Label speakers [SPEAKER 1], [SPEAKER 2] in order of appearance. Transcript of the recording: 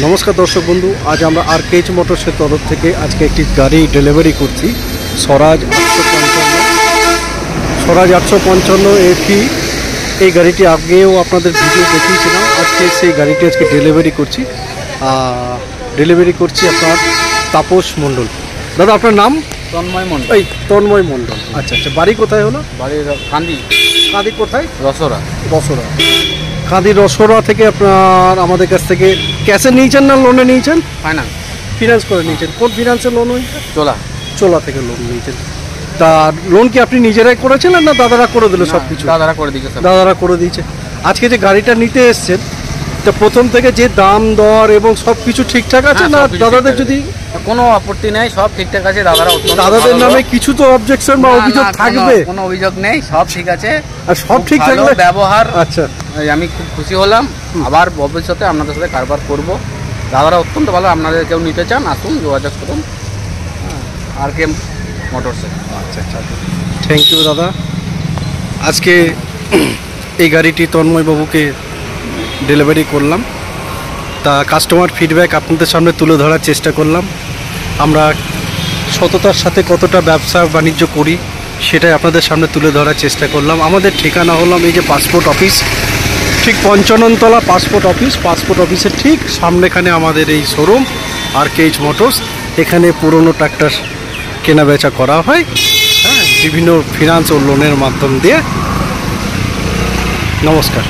[SPEAKER 1] নমস্কার দর্শক বন্ধু, আজ আমরা আরকেএইচ মোটরসের তরফ থেকে আজকে একটি গাড়ি ডেলিভারি করছি। স্বরাজ 855 এফি। এই গাড়িটি আগেও আপনাদের ভিডিও দেখিয়েছিলাম। আজকে সেই গাড়িটি ডেলিভারি করছি আপনার তাপস মণ্ডল। দাদা, আপনার নাম?
[SPEAKER 2] তন্ময় মণ্ডল।
[SPEAKER 1] এই তন্ময় মণ্ডল, আচ্ছা আচ্ছা। বাড়ি কোথায় হলো?
[SPEAKER 2] বাড়ির কান্দি।
[SPEAKER 1] কাঁদি কোথায়?
[SPEAKER 2] রসরা।
[SPEAKER 1] কাঁদি রসরা থেকে আপনার আমাদের কাছ থেকে ক্যাশে নিয়েছেন না লোনে নিয়েছেন? ফিনান্স করে নিয়েছেন। কোন ফিনান্সের লোন হয়েছে? চোলা থেকে লোন নিয়েছেন। তা লোন কি আপনি নিজেরাই করেছিলেন না দাদারা করে দিল? সব কিছু দাদারা করে দিয়েছে। আজকে যে গাড়িটা নিতে এসছেন, তা প্রথম থেকে যে দাম দর এবং সব কিছু ঠিকঠাক আছে না? দাদাদের যদি
[SPEAKER 2] কোনো আপত্তি নেই, সব ঠিকঠাক আছে।
[SPEAKER 1] দাদাদের নামে কিছু তো অবজেকশন বা অভিযোগ থাকবে?
[SPEAKER 2] কোনো অভিযোগ নেই, সব ঠিক আছে।
[SPEAKER 1] আর সব ঠিক থাকলে
[SPEAKER 2] ব্যবহার,
[SPEAKER 1] আচ্ছা,
[SPEAKER 2] আমি খুব খুশি হলাম। আবার ভবিষ্যতে আপনাদের সাথে কারবার করব। দাদারা অত্যন্ত ভালো। আপনাদের কেউ নিতে চান, আসুন, যোগাযোগ করুন আরকেএইচ মোটরসে।
[SPEAKER 1] আচ্ছা আচ্ছা, থ্যাংক ইউ দাদা। আজকে এই গাড়িটি তন্ময়বাবুকে ডেলিভারি করলাম। তা কাস্টমার ফিডব্যাক আপনাদের সামনে তুলে ধরার চেষ্টা করলাম। আমরা সততার সাথে কতটা ব্যবসা বাণিজ্য করি সেটাই আপনাদের সামনে তুলে ধরার চেষ্টা করলাম। আমাদের ঠিকানা হলাম এই যে পাসপোর্ট অফিস, ঠিক 55 তলা পাসপোর্ট অফিসের ঠিক সামনেখানে আমাদের এই শোরুম আরকেএইচ মোটরস। এখানে পুরনো ট্রাক্টর কেনা বেচা করা হয়, হ্যাঁ, বিভিন্ন ফিনান্স ও লোনের মাধ্যম দিয়ে। নমস্কার।